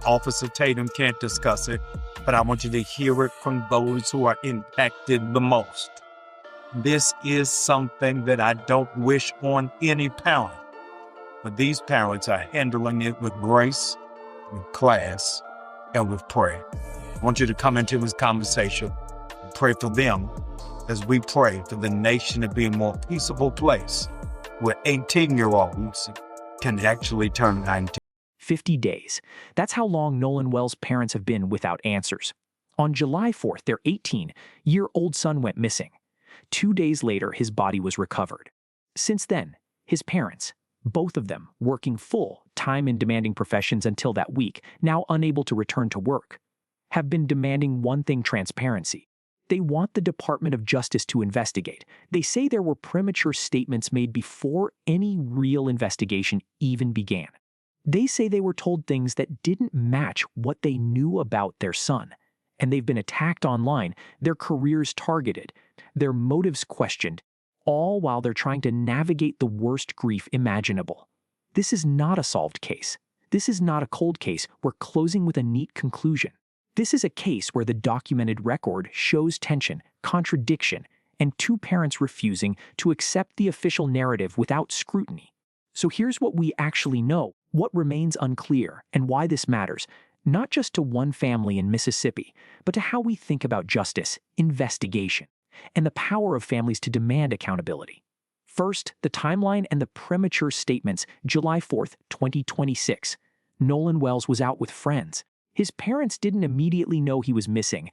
Officer Tatum can't discuss it, but I want you to hear it from those who are impacted the most. This is something that I don't wish on any parent, but these parents are handling it with grace, with class, and with prayer. I want you to come into this conversation and pray for them as we pray for the nation to be a more peaceable place where 18-year-olds can actually turn 19. 50 days. That's how long Nolan Wells' parents have been without answers. On July 4th, their 18-year-old son went missing. 2 days later, his body was recovered. Since then, his parents, both of them working full-time in demanding professions until that week, now unable to return to work, have been demanding one thing: transparency. They want the Department of Justice to investigate. They say there were premature statements made before any real investigation even began. They say they were told things that didn't match what they knew about their son, and they've been attacked online, their careers targeted, their motives questioned, all while they're trying to navigate the worst grief imaginable. This is not a solved case. This is not a cold case we're closing with a neat conclusion. This is a case where the documented record shows tension, contradiction, and two parents refusing to accept the official narrative without scrutiny. So here's what we actually know, what remains unclear, and why this matters, not just to one family in Mississippi, but to how we think about justice, investigation, and the power of families to demand accountability. First, the timeline and the premature statements. July 4th, 2026. Nolan Wells was out with friends. His parents didn't immediately know he was missing.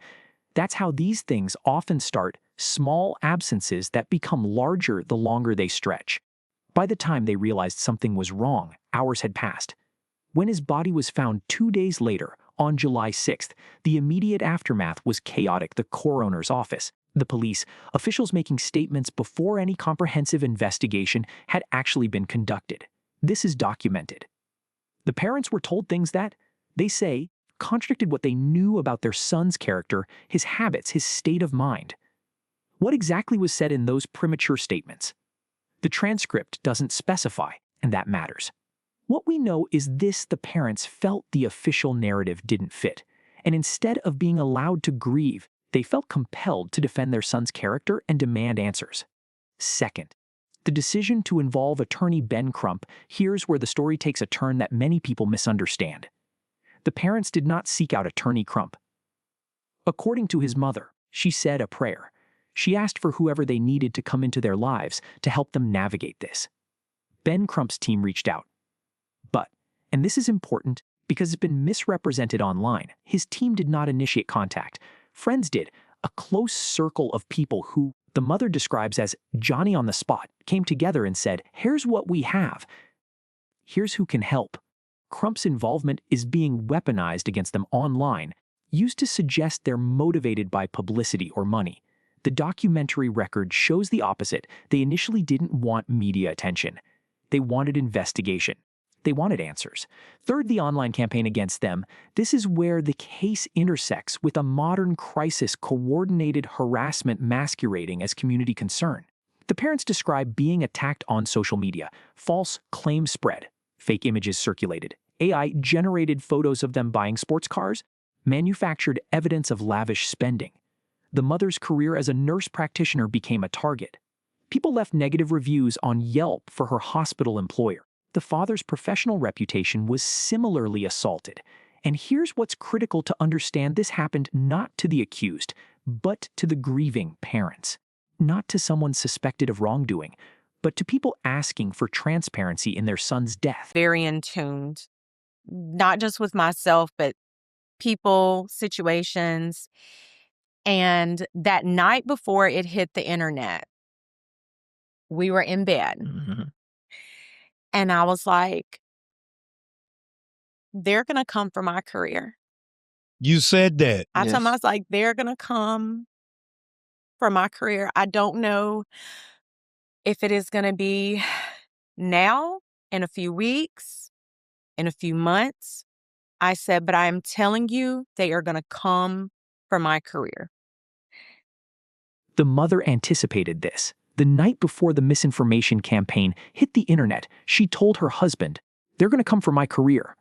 That's how these things often start: small absences that become larger the longer they stretch. By the time they realized something was wrong, hours had passed. When his body was found 2 days later, on July 6th, the immediate aftermath was chaotic. The coroner's office, the police, officials making statements before any comprehensive investigation had actually been conducted. This is documented. The parents were told things that, they say, contradicted what they knew about their son's character, his habits, his state of mind. What exactly was said in those premature statements? The transcript doesn't specify, and that matters. What we know is this: the parents felt the official narrative didn't fit, and instead of being allowed to grieve, they felt compelled to defend their son's character and demand answers. Second, the decision to involve attorney Ben Crump. Here's where the story takes a turn that many people misunderstand. The parents did not seek out attorney Crump. According to his mother, she said a prayer. She asked for whoever they needed to come into their lives to help them navigate this. Ben Crump's team reached out. But, and this is important because it's been misrepresented online, his team did not initiate contact. Friends did. A close circle of people who the mother describes as Johnny on the spot came together and said, "Here's what we have. Here's who can help." Crump's involvement is being weaponized against them online, used to suggest they're motivated by publicity or money. The documentary record shows the opposite. They initially didn't want media attention. They wanted investigation. They wanted answers. Third, the online campaign against them. This is where the case intersects with a modern crisis: coordinated harassment masquerading as community concern. The parents describe being attacked on social media. False claims spread. Fake images circulated. AI-generated photos of them buying sports cars. Manufactured evidence of lavish spending. The mother's career as a nurse practitioner became a target. People left negative reviews on Yelp for her hospital employer. The father's professional reputation was similarly assaulted. And here's what's critical to understand: this happened not to the accused, but to the grieving parents. Not to someone suspected of wrongdoing, but to people asking for transparency in their son's death. Very in tuned, not just with myself, but people, situations. And that night before it hit the internet, we were in bed. Mm-hmm. And I was like, they're going to come for my career. You said that. I told him, I was like, they're going to come for my career. I don't know if it is going to be now, in a few weeks, in a few months. I said, but I am telling you, they are going to come for my career. The mother anticipated this. The night before the misinformation campaign hit the internet, she told her husband, "They're going to come for my career."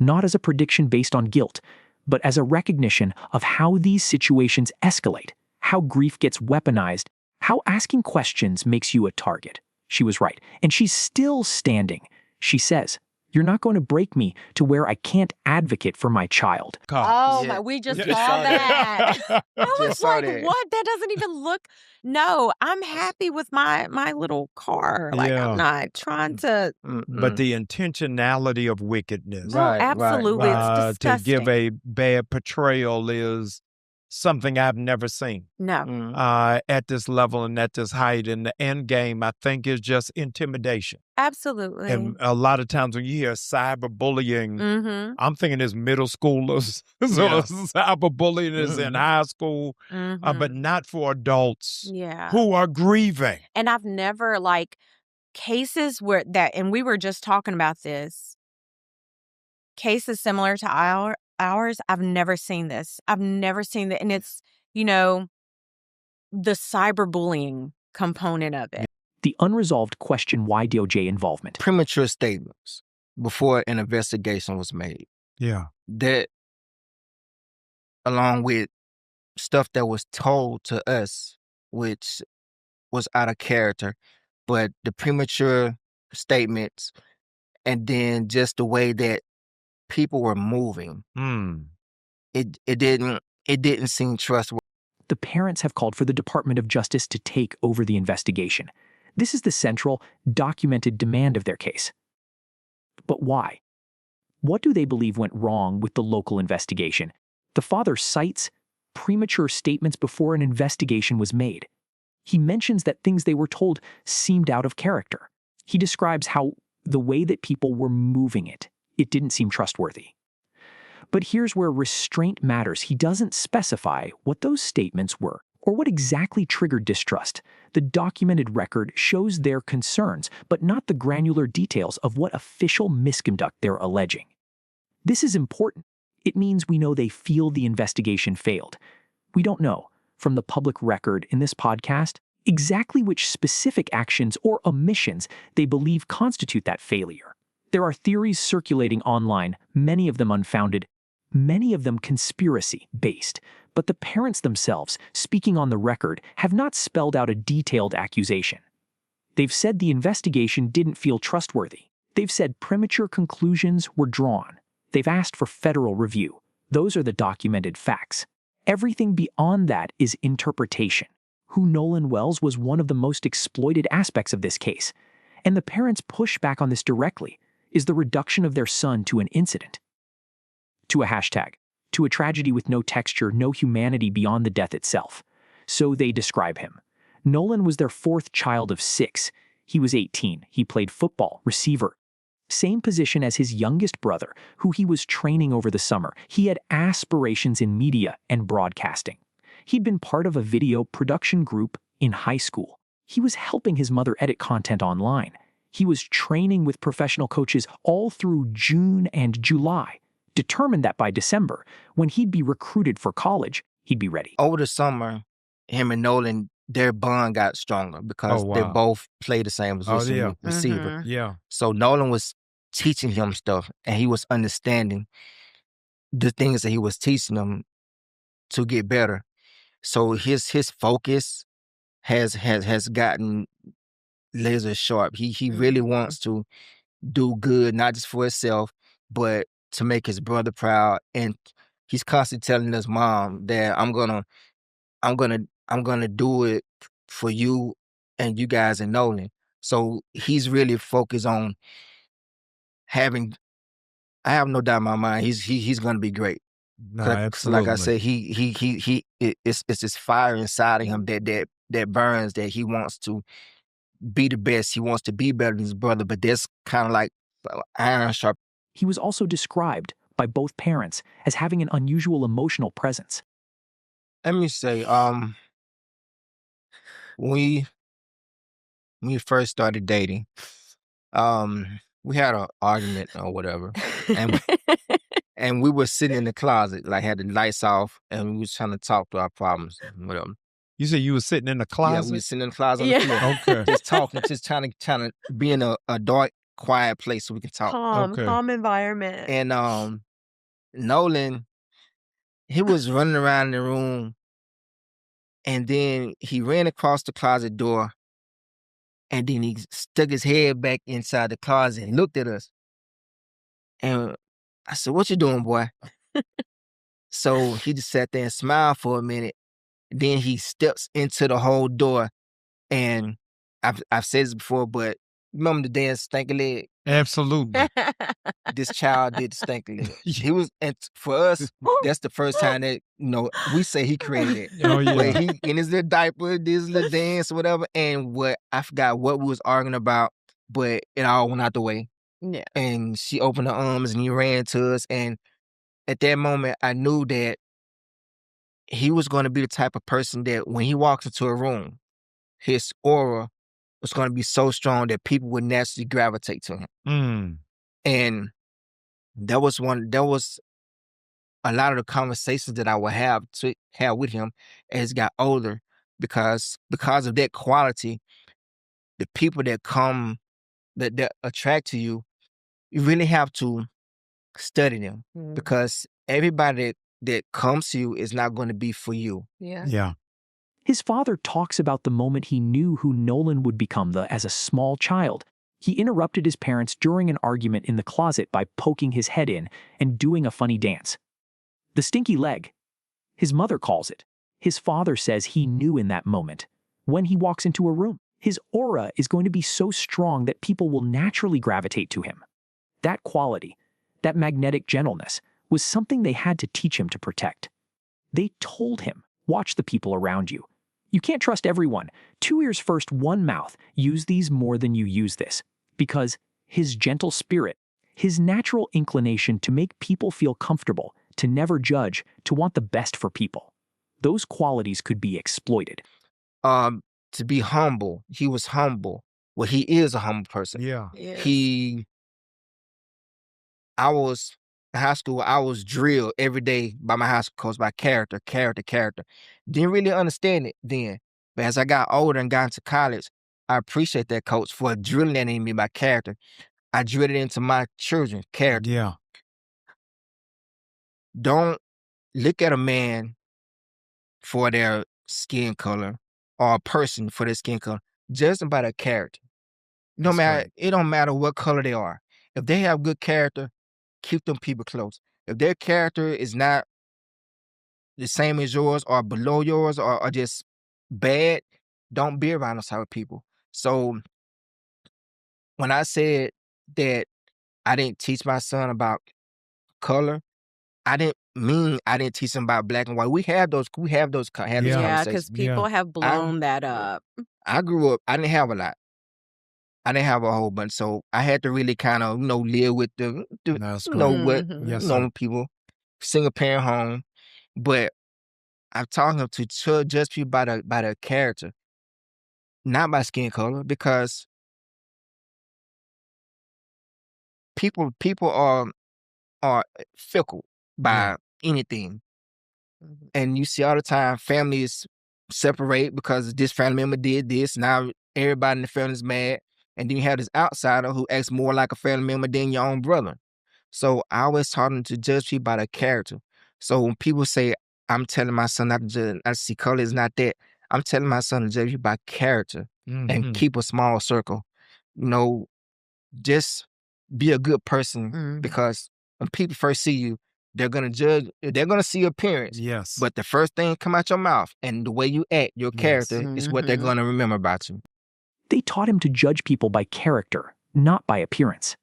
not as a prediction based on guilt, but as a recognition of how these situations escalate, how grief gets weaponized, how asking questions makes you a target. She was right, and she's still standing. She says, "You're not going to break me to where I can't advocate for my child." Oh, Yeah. we just Just saw saw that. I was Just saw like, that. what? That doesn't even look. No, I'm happy with my little car. Like, Yeah. I'm not trying to. But the intentionality of wickedness No, absolutely. It's to give disgusting. a bad portrayal is something I've never seen No, at this level and at this height. And the end game, I think, is just intimidation. absolutely. And a lot of times when you hear cyberbullying, Mm-hmm. I'm thinking it's middle schoolers. So Yeah. cyberbullying is in high school, but not for adults Yeah. who are grieving. And I've never, like, cases where that, and we were just talking about this, cases similar to ours, I've never seen this. I've never seen that. And it's, the cyberbullying component of it. The unresolved question why DOJ involvement. Premature statements before an investigation was made. Yeah. That, along with stuff that was told to us, which was out of character, but the premature statements and then just the way that people were moving, it didn't seem trustworthy. The parents have called for the Department of Justice to take over the investigation. This is the central, documented demand of their case. But why? What do they believe went wrong with the local investigation? The father cites premature statements before an investigation was made. He mentions that things they were told seemed out of character. He describes how the way that people were moving it didn't seem trustworthy. But here's where restraint matters. He doesn't specify what those statements were or what exactly triggered distrust. The documented record shows their concerns, but not the granular details of what official misconduct they're alleging. This is important. It means we know they feel the investigation failed. We don't know, from the public record in this podcast, exactly which specific actions or omissions they believe constitute that failure. There are theories circulating online, many of them unfounded, many of them conspiracy-based, but the parents themselves, speaking on the record, have not spelled out a detailed accusation. They've said the investigation didn't feel trustworthy. They've said premature conclusions were drawn. They've asked for federal review. Those are the documented facts. Everything beyond that is interpretation. Who Nolan Wells was one of the most exploited aspects of this case, and the parents' pushback on this directly is the reduction of their son to an incident, to a hashtag, to a tragedy with no texture, no humanity beyond the death itself. So they describe him. Nolan was their fourth child of 6. He was 18. He played football, receiver. Same position as his youngest brother, who he was training over the summer. He had aspirations in media and broadcasting. He'd been part of a video production group in high school. He was helping his mother edit content online. He was training with professional coaches all through June and July, determined that by December, when he'd be recruited for college, he'd be ready. Over the summer, him and Nolan, their bond got stronger because they both played the same position, receiver. Yeah. So Nolan was teaching him stuff, and he was understanding the things that he was teaching him to get better. So his focus has gotten laser sharp. He really wants to do good, not just for himself, but to make his brother proud. And he's constantly telling his mom that I'm gonna do it for you and you guys in Nolan. So he's really focused on having. I have no doubt in my mind he's gonna be great. No, So absolutely. like I said, it's this fire inside of him that burns, that he wants to be the best. He wants to be better than his brother, but that's kind of like iron sharp. He was also described by both parents as having an unusual emotional presence. Let me say, when we first started dating, we had an argument or whatever, and we were sitting in the closet, like had the lights off, and we was trying to talk through our problems and whatever. You said you were sitting in the Yeah, closet? we were sitting in the closet on the floor, Okay. just talking, just trying to be in a dark quiet place so we can talk. Calm environment. And Nolan, he was running around the room, and then he ran across the closet door, and then he stuck his head back inside the closet and looked at us. And I said, "What you doing, boy?" So he just sat there and smiled for a minute. Then he steps into the whole door, and I've said this before, but remember the dance Stanky Leg? Absolutely. This child did Stanky Leg. He was, and for us, that's the first time that we say he created it. Oh, yeah. Where he in his little diaper, did his little dance or whatever, and I forgot what we was arguing about, but it all went out the way. Yeah. And she opened her arms and he ran to us, and at that moment, I knew that he was going to be the type of person that when he walks into a room, his aura was going to be so strong that people would naturally gravitate to him. Mm. And that was a lot of the conversations that I would have with him as he got older, because of that quality, the people that come, that attract to you, you really have to study them, because everybody that comes to you is not going to be for you. Yeah. His father talks about the moment he knew who Nolan would become as a small child. He interrupted his parents during an argument in the closet by poking his head in and doing a funny dance. The stinky leg, his mother calls it. His father says he knew in that moment, when he walks into a room, his aura is going to be so strong that people will naturally gravitate to him. That quality, that magnetic gentleness, was something they had to teach him to protect. They told him, watch the people around you. You can't trust everyone. 2 ears first, one mouth. Use these more than you use this. Because his gentle spirit, his natural inclination to make people feel comfortable, to never judge, to want the best for people, those qualities could be exploited. To be humble. He was humble. Well, he is a humble person. Yeah. Yes. In high school, I was drilled every day by my high school coach by character. Didn't really understand it then. But as I got older and got into college, I appreciate that coach for drilling that in me by character. I drilled it into my children, character. Yeah. Don't look at a man for their skin color or a person for their skin color. Judge them by their character. It don't matter what color they are. If they have good character, keep them people close. If their character is not the same as yours or below yours or just bad, don't be around those type of people. So when I said that I didn't teach my son about color, I didn't mean I didn't teach him about black and white. We have those conversations. Yeah, because people have blown that up. I grew up, I didn't have a lot. I didn't have a whole bunch, so I had to really kind of, live with people, single parent home. But I'm talking to judge people by their character, not by skin color, because people are fickle by anything. And you see all the time families separate because this family member did this. Now everybody in the family is mad. And then you have this outsider who acts more like a family member than your own brother. So I always taught them to judge people by their character. So when people say, I'm telling my son not to judge, I see color is not that. I'm telling my son to judge you by character and keep a small circle. Just be a good person, because when people first see you, they're going to judge, they're going to see your appearance. Yes. But the first thing come out your mouth and the way you act, your character, is what they're going to remember about you. They taught him to judge people by character, not by appearance.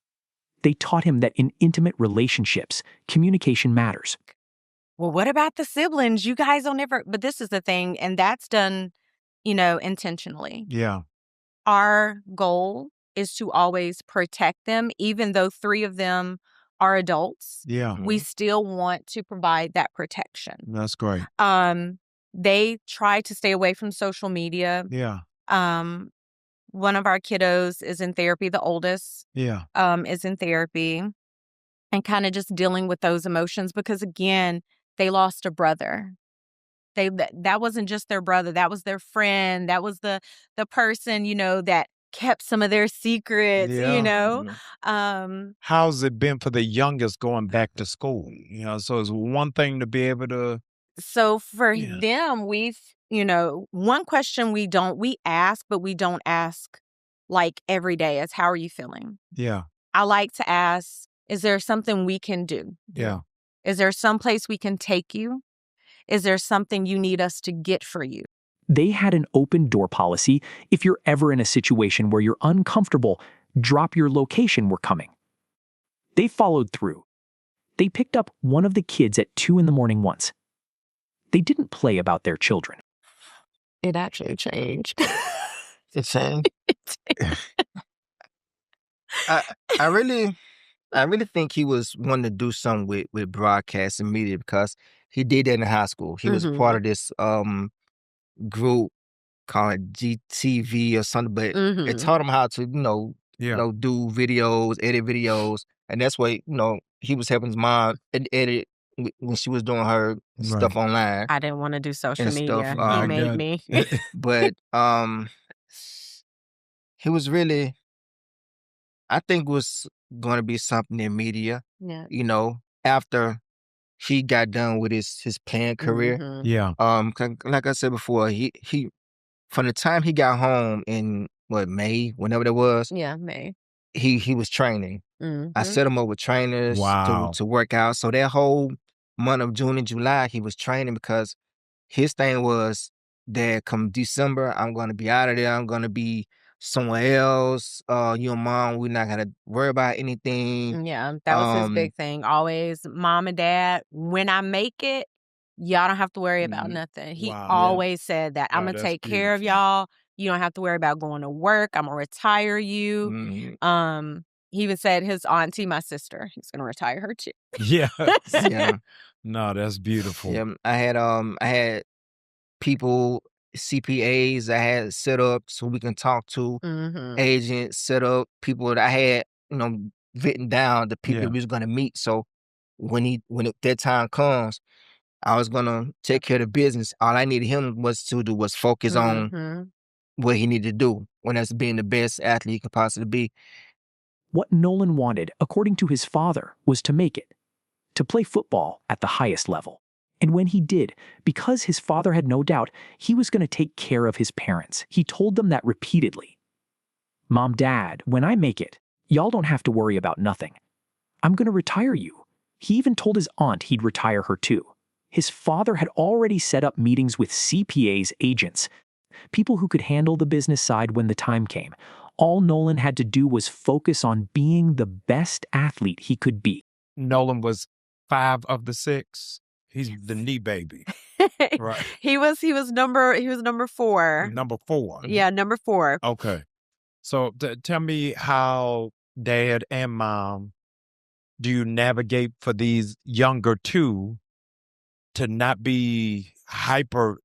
They taught him that in intimate relationships, communication matters. Well, what about the siblings? You guys don't ever, but this is the thing, and that's done, intentionally. Yeah. Our goal is to always protect them, even though 3 of them are adults. Yeah. We still want to provide that protection. That's great. They try to stay away from social media. Yeah. One of our kiddos is in therapy, the oldest. Yeah. Is in therapy and kind of just dealing with those emotions, because again, they lost a brother. That wasn't just their brother, that was their friend, that was the person, that kept some of their secrets, Yeah. you know. How's it been for the youngest going back to school? So it's one thing to be able to. So for Yeah. them, we've, one question we ask, but we don't ask like every day is, how are you feeling? Yeah. I like to ask, is there something we can do? Yeah. Is there some place we can take you? Is there something you need us to get for you? They had an open door policy. If you're ever in a situation where you're uncomfortable, drop your location, we're coming. They followed through. They picked up one of the kids at 2 a.m. once. They didn't play about their children. It actually changed. It's saying. I really think he was wanting to do something with broadcast and media because he did that in high school. He was part of this group called GTV or something, but it taught him how to, do videos, edit videos, and that's why, he was helping his mom edit when she was doing her stuff online. I didn't want to do social and media. stuff. He made me. But he was really, I think, was going to be something in media. Yeah. After he got done with his playing career. Yeah. Like I said before, he from the time he got home in May, whenever that was. Yeah, May. He was training. I set him up with trainers Wow. to work out. So that whole month of June and July, he was training because his thing was that come December, I'm going to be out of there. I'm going to be somewhere else. You and mom, we're not going to worry about anything. Yeah, that was his big thing. Always, mom and dad, when I make it, y'all don't have to worry about nothing. He always said that. I'm going to take care of y'all. You don't have to worry about going to work. I'm going to retire you. He even said his auntie, my sister, he's going to retire her too. Yeah. Yeah. No, that's beautiful. Yeah. I had people, CPAs I had set up so we can talk to, agents set up, people that I had, written down the people we was going to meet. So when that time comes, I was going to take care of the business. All I needed him was to do was focus on what he needed to do when that's being the best athlete he could possibly be. What Nolan wanted, according to his father, was to make it, to play football at the highest level. And when he did, because his father had no doubt he was going to take care of his parents, he told them that repeatedly. Mom, Dad, when I make it, y'all don't have to worry about nothing. I'm going to retire you. He even told his aunt he'd retire her too. His father had already set up meetings with CPAs, agents, people who could handle the business side when the time came. All Nolan had to do was focus on being the best athlete he could be. Nolan was 5 of the 6. He's the knee baby. Right. He was number 4. Number 4. Yeah, number 4. Okay. So tell me how dad and mom do you navigate for these younger two to not be hyper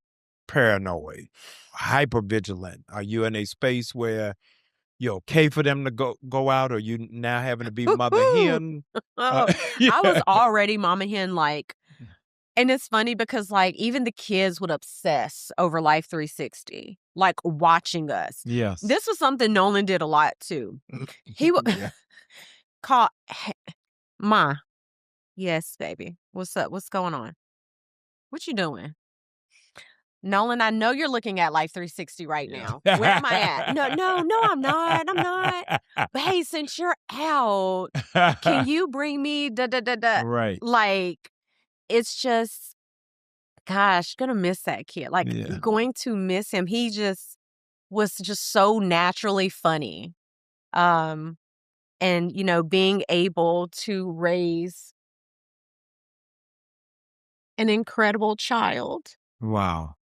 paranoid, hyper vigilant? Are you in a space where you're okay for them to go out, or you now having to be mother hen? I was already mama hen, and it's funny because even the kids would obsess over Life 360, watching us. Yes. This was something Nolan did a lot too. He would call, Ma, yes, baby. What's up? What's going on? What you doing? Nolan, I know you're looking at Life 360 right now. Where am I at? No, I'm not. I'm not. But hey, since you're out, can you bring me Right. It's just, gosh, gonna miss that kid. Going to miss him. He just was just so naturally funny. And, being able to raise an incredible child. Wow.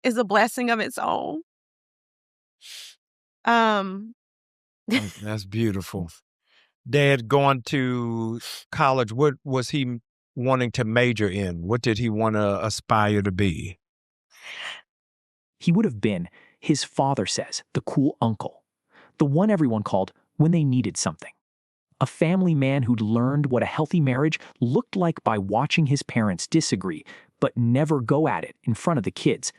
Is a blessing of its own. That's beautiful. Dad going to college, what was he wanting to major in? What did he want to aspire to be? He would have been, his father says, the cool uncle, the one everyone called when they needed something. A family man who'd learned what a healthy marriage looked like by watching his parents disagree, but never go at it in front of the kids.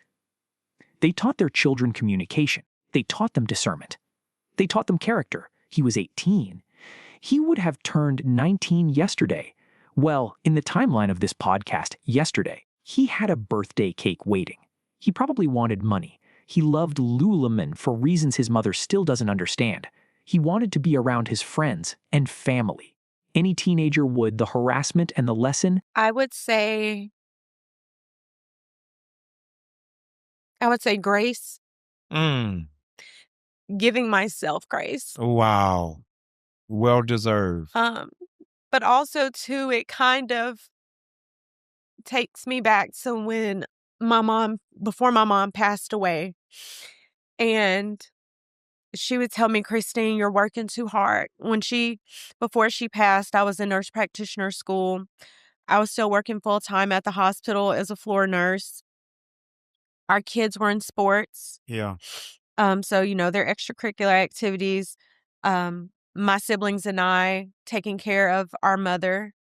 They taught their children communication, They taught them discernment. They taught them character. He was 18. He would have turned 19 yesterday. Well, in the timeline of this podcast, yesterday, he had a birthday cake waiting. He probably wanted money. He loved Lululemon for reasons his mother still doesn't understand. He wanted to be around his friends and family. Any teenager would. The harassment and the lesson? I would say grace, Mm. giving myself grace. Wow. Well deserved. But also too, it kind of takes me back to when before my mom passed away, and she would tell me, Christine, you're working too hard. Before she passed, I was in nurse practitioner school. I was still working full time at the hospital as a floor nurse. Our kids were in sports. Yeah. So, their extracurricular activities, my siblings and I taking care of our mother,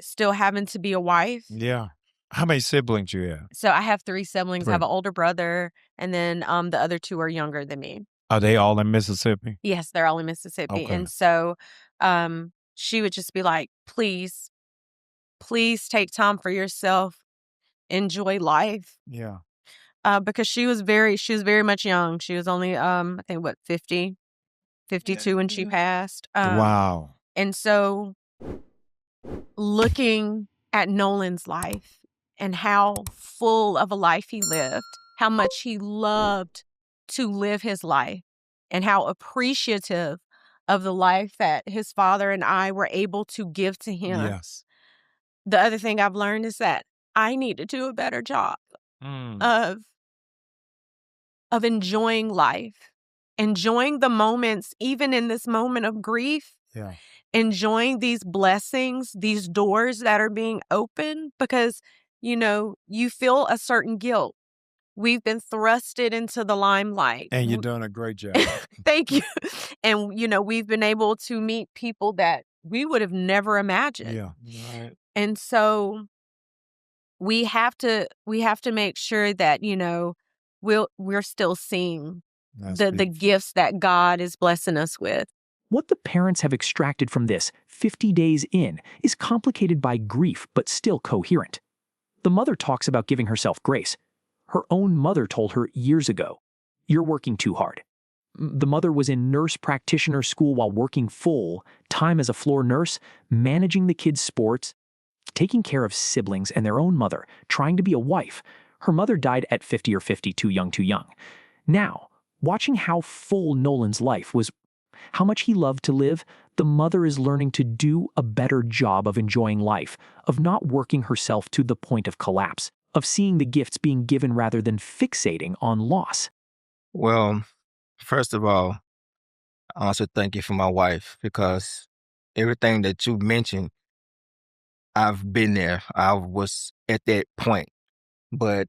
still having to be a wife. Yeah. How many siblings you have? So I have 3 siblings. I have Three. an older brother, and then the other 2 are younger than me. Are they all in Mississippi? Yes, they're all in Mississippi. Okay. And so she would just be like, please take time for yourself. Enjoy life. Yeah. Because she was very much young. She was only, I think, 52 when she passed. Wow. And so looking at Nolan's life and how full of a life he lived, how much he loved to live his life, and how appreciative of the life that his father and I were able to give to him. Yes. The other thing I've learned is that I need to do a better job of enjoying life, enjoying the moments, even in this moment of grief. Yeah. Enjoying these blessings, these doors that are being opened, because, you feel a certain guilt. We've been thrusted into the limelight. And you're doing a great job. Thank you. And, we've been able to meet people that we would have never imagined. Yeah. Right. And so we have to make sure that, we're still seeing the gifts that God is blessing us with. What the parents have extracted from this 50 days in is complicated by grief, but still coherent. The mother talks about giving herself grace. Her own mother told her years ago, "You're working too hard." The mother was in nurse practitioner school while working full time as a floor nurse, managing the kids' sports, taking care of siblings and their own mother, trying to be a wife. Her mother died at 50 or 50, too young. Now, watching how full Nolan's life was, how much he loved to live, the mother is learning to do a better job of enjoying life, of not working herself to the point of collapse, of seeing the gifts being given rather than fixating on loss. Well, first of all, I also thank you for my wife, because everything that you mentioned, I've been there. I was at that point, but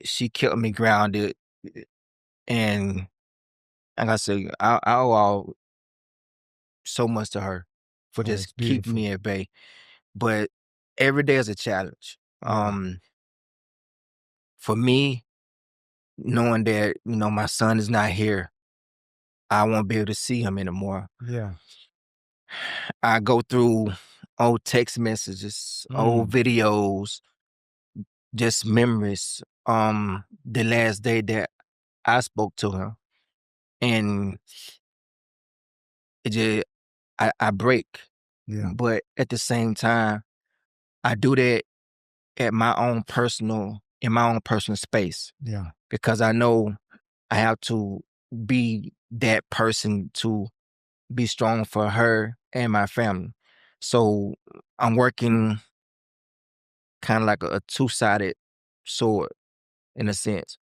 she kept me grounded. And like I said, I owe so much to her for That's just keeping me at bay. But every day is a challenge. For me, knowing that, my son is not here, I won't be able to see him anymore. Yeah. I go through old text messages, old videos, just memories. The last day that I spoke to her, and it just, I break. Yeah. But at the same time, I do that in my own personal space. Yeah. Because I know I have to be that person to be strong for her and my family. So I'm working kind of like a two-sided sword in a sense.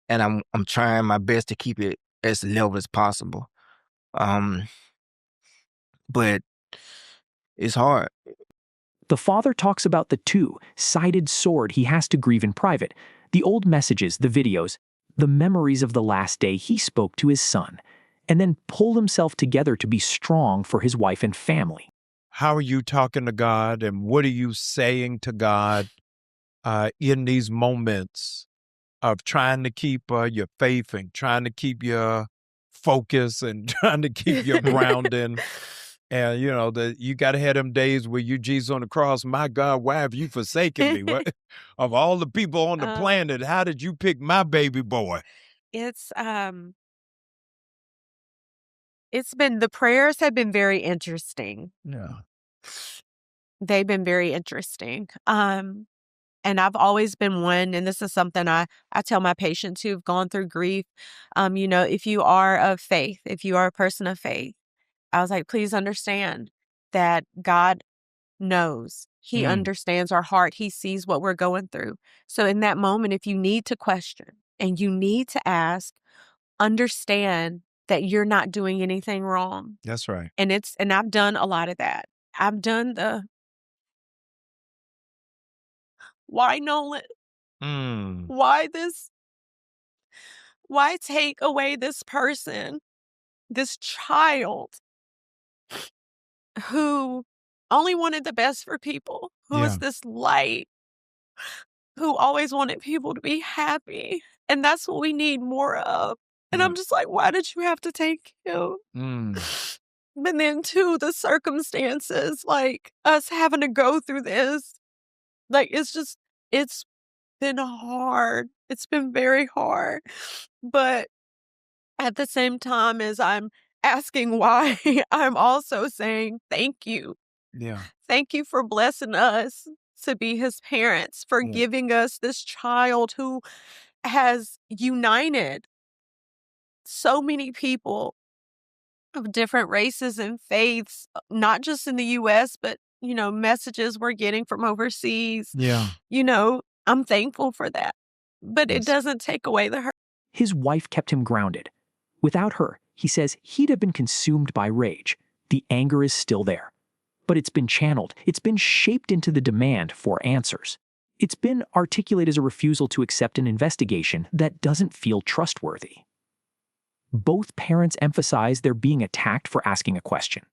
And I'm trying my best to keep it as level as possible. But it's hard. The father talks about the two-sided sword he has to grieve in private, the old messages, the videos, the memories of the last day he spoke to his son, and then pull himself together to be strong for his wife and family. How are you talking to God, and what are you saying to God in these moments of trying to keep your faith and trying to keep your focus and trying to keep your grounding. And, you know, you got to have them days where you Jesus on the cross. My God, why have you forsaken me? What, of all the people on the planet, how did you pick my baby boy? It's been, the prayers have been very interesting. Yeah. They've been very interesting. And I've always been one, and this is something I tell my patients who've gone through grief, you know, if you are of faith, if you are a person of faith, I was like, please understand that God knows. He understands our heart. He sees what we're going through. So in that moment, if you need to question and you need to ask, understand that you're not doing anything wrong. That's right. And I've done a lot of that. I've done why Nolan? Why this? Why take away this person, this child who only wanted the best for people, who was this light, who always wanted people to be happy. And that's what we need more of. And I'm just like, why did you have to take him? But then too, the circumstances, like us having to go through this, like it's been hard. It's been very hard. But at the same time as I'm asking why, I'm also saying thank you. Yeah. Thank you for blessing us to be his parents, for giving us this child who has united so many people of different races and faiths, not just in the U.S., but, you know, messages we're getting from overseas. Yeah. You know, I'm thankful for that. But it doesn't take away the hurt. His wife kept him grounded. Without her, he says he'd have been consumed by rage. The anger is still there. But it's been channeled. It's been shaped into the demand for answers. It's been articulated as a refusal to accept an investigation that doesn't feel trustworthy. Both parents emphasize they're being attacked for asking a question.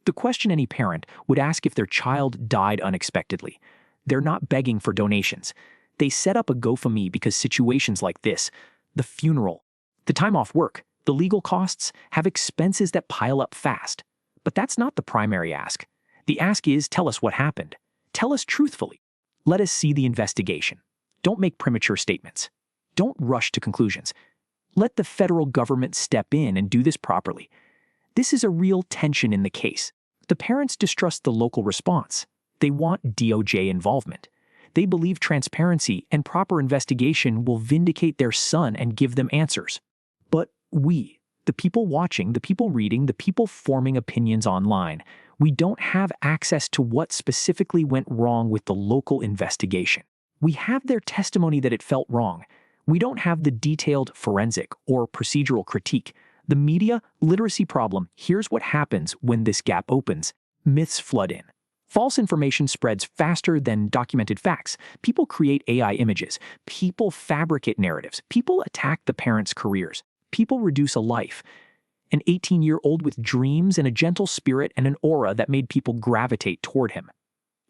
The question any parent would ask if their child died unexpectedly. They're not begging for donations. They set up a GoFundMe because situations like this, the funeral, the time off work, the legal costs, have expenses that pile up fast. But that's not the primary ask. The ask is, tell us what happened. Tell us truthfully. Let us see the investigation. Don't make premature statements. Don't rush to conclusions. Let the federal government step in and do this properly. This is a real tension in the case. The parents distrust the local response. They want DOJ involvement. They believe transparency and proper investigation will vindicate their son and give them answers. But we, the people watching, the people reading, the people forming opinions online, we don't have access to what specifically went wrong with the local investigation. We have their testimony that it felt wrong. We don't have the detailed forensic or procedural critique. The media literacy problem, here's what happens when this gap opens. Myths flood in. False information spreads faster than documented facts. People create AI images. People fabricate narratives. People attack the parents' careers. People reduce a life. An 18-year-old with dreams and a gentle spirit and an aura that made people gravitate toward him.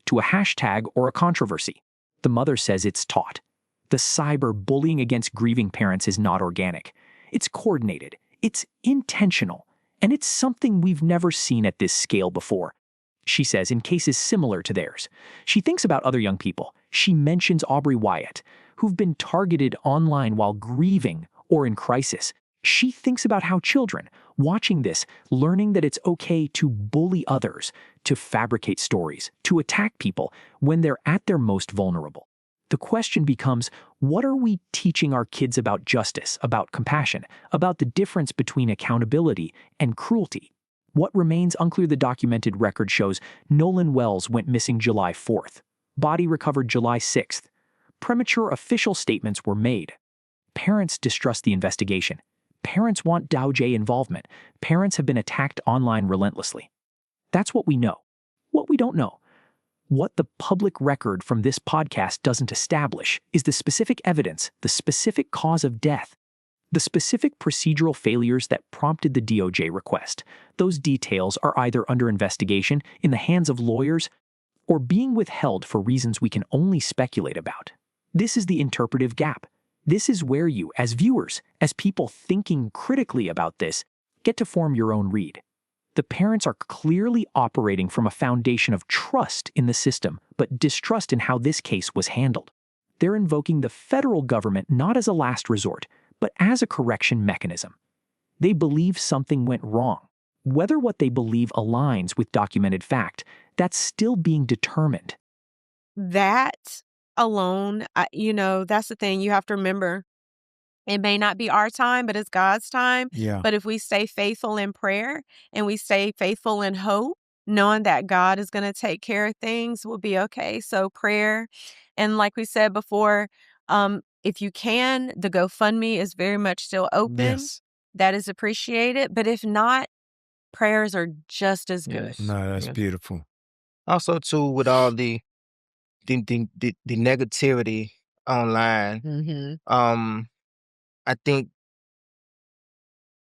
To a hashtag or a controversy. The mother says it's taught. The cyber bullying against grieving parents is not organic. It's coordinated. It's intentional. And it's something we've never seen at this scale before. She says in cases similar to theirs. She thinks about other young people. She mentions Aubrey Wyatt, who've been targeted online while grieving or in crisis. She thinks about how children, watching this, learning that it's okay to bully others, to fabricate stories, to attack people when they're at their most vulnerable. The question becomes, what are we teaching our kids about justice, about compassion, about the difference between accountability and cruelty? What remains unclear. The documented record shows Nolan Wells went missing July 4th. Body recovered July 6th. Premature official statements were made. Parents distrust the investigation. Parents want DOJ involvement. Parents have been attacked online relentlessly. That's what we know. What we don't know, what the public record from this podcast doesn't establish, is the specific evidence, the specific cause of death, the specific procedural failures that prompted the DOJ request. Those details are either under investigation, in the hands of lawyers, or being withheld for reasons we can only speculate about. This is the interpretive gap. This is where you, as viewers, as people thinking critically about this, get to form your own read. The parents are clearly operating from a foundation of trust in the system, but distrust in how this case was handled. They're invoking the federal government not as a last resort, but as a correction mechanism. They believe something went wrong. Whether what they believe aligns with documented fact, that's still being determined. That alone, that's the thing. You have to remember, it may not be our time, but it's God's time. Yeah. But if we stay faithful in prayer and we stay faithful in hope, knowing that God is going to take care of things, we'll be okay. So prayer. And like we said before, if you can, the GoFundMe is very much still open. Yes. That is appreciated. But if not, prayers are just as good. Yes. No, that's Yes. beautiful. Also, too, with all the negativity online, Mm-hmm. I think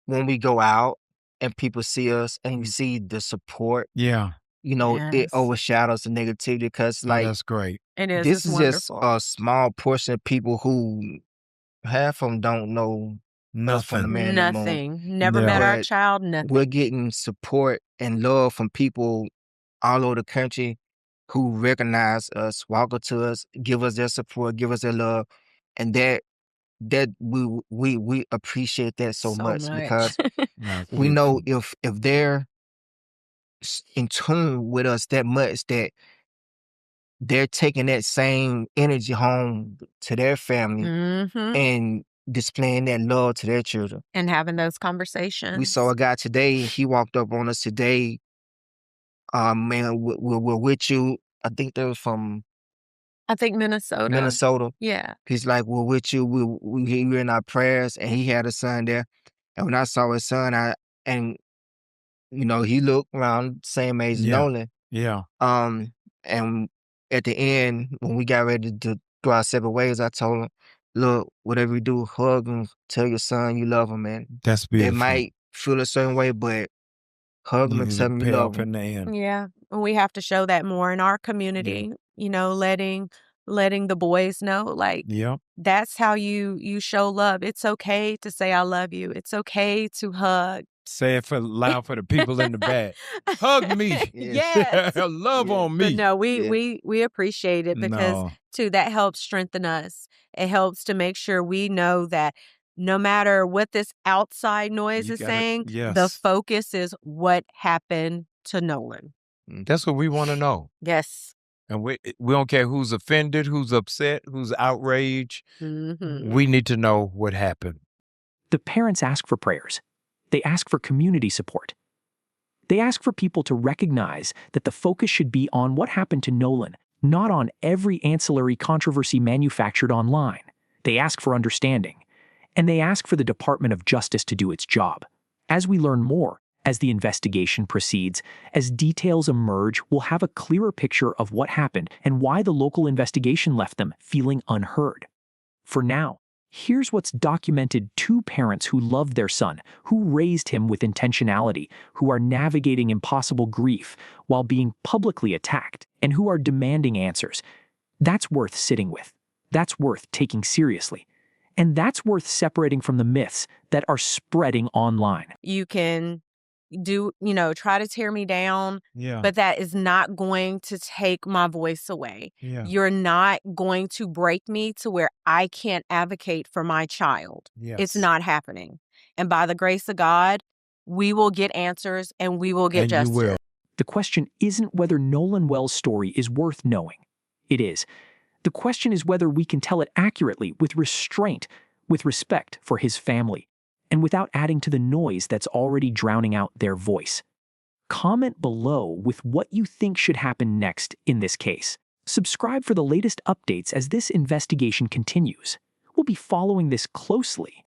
when we go out and people see us and you see the support, Yeah. it Yes. overshadows the negativity because, Oh, like, that's great. It is. this It's is just wonderful. a small portion of people who half of them don't know us from the Nothing. man in the moon. Nothing. Never Yeah. met our But child. we're Nothing. getting support and love from people all over the country who recognize us, walk up to us, give us their support, give us their love, and that we appreciate that so much because That's we know beautiful. if they're in tune with us that much that they're taking that same energy home to their family Mm-hmm. and displaying that love to their children. And having those We conversations. saw a guy today. He walked up on us today. Man, we're with you. I think they was from I think Minnesota. Minnesota. Yeah. He's like, we're with you. We're in our prayers, and he had a son there. And when I saw his son, he looked around same age as Yeah. Nolan. Yeah. And at the end, when we got ready to go our separate ways, I told him, look, whatever you do, hug him, tell your son you love him, man. That's They beautiful. might feel a certain way, but hug him and tell him you Pay love off him. in the end. Yeah. And we have to show that more in our community, letting the boys know, like, Yep. that's how you show love. It's okay to say I love you. It's okay to hug. Say it loud for the people in the back. Hug me. Yes. Love Yeah. on But me. no, we Yeah. we appreciate it because No. too, that helps strengthen us. It helps to make sure we know that no matter what this outside noise You is gotta, saying, the yes. focus is what happened to Nolan. That's what we want to know. Yes. And we don't care who's offended, who's upset, who's outraged. Mm-hmm. We need to know what happened. The parents ask for prayers. They ask for community support. They ask for people to recognize that the focus should be on what happened to Nolan, not on every ancillary controversy manufactured online. They ask for understanding. And they ask for the Department of Justice to do its job. As we learn more, as the investigation proceeds, as details emerge, we'll have a clearer picture of what happened and why the local investigation left them feeling unheard. For now, here's what's documented: two parents who loved their son, who raised him with intentionality, who are navigating impossible grief while being publicly attacked, and who are demanding answers. That's worth sitting with. That's worth taking seriously. And that's worth separating from the myths that are spreading online. You can try to tear me down, Yeah. but that is not going to take my voice away. Yeah. You're not going to break me to where I can't advocate for my child. Yes. It's not happening. And by the grace of God, we will get answers and we will get And justice. you will. The question isn't whether Nolan Wells' story is worth knowing. It is. The question is whether we can tell it accurately, with restraint, with respect for his family, and without adding to the noise that's already drowning out their voice. Comment below with what you think should happen next in this case. Subscribe for the latest updates as this investigation continues. We'll be following this closely.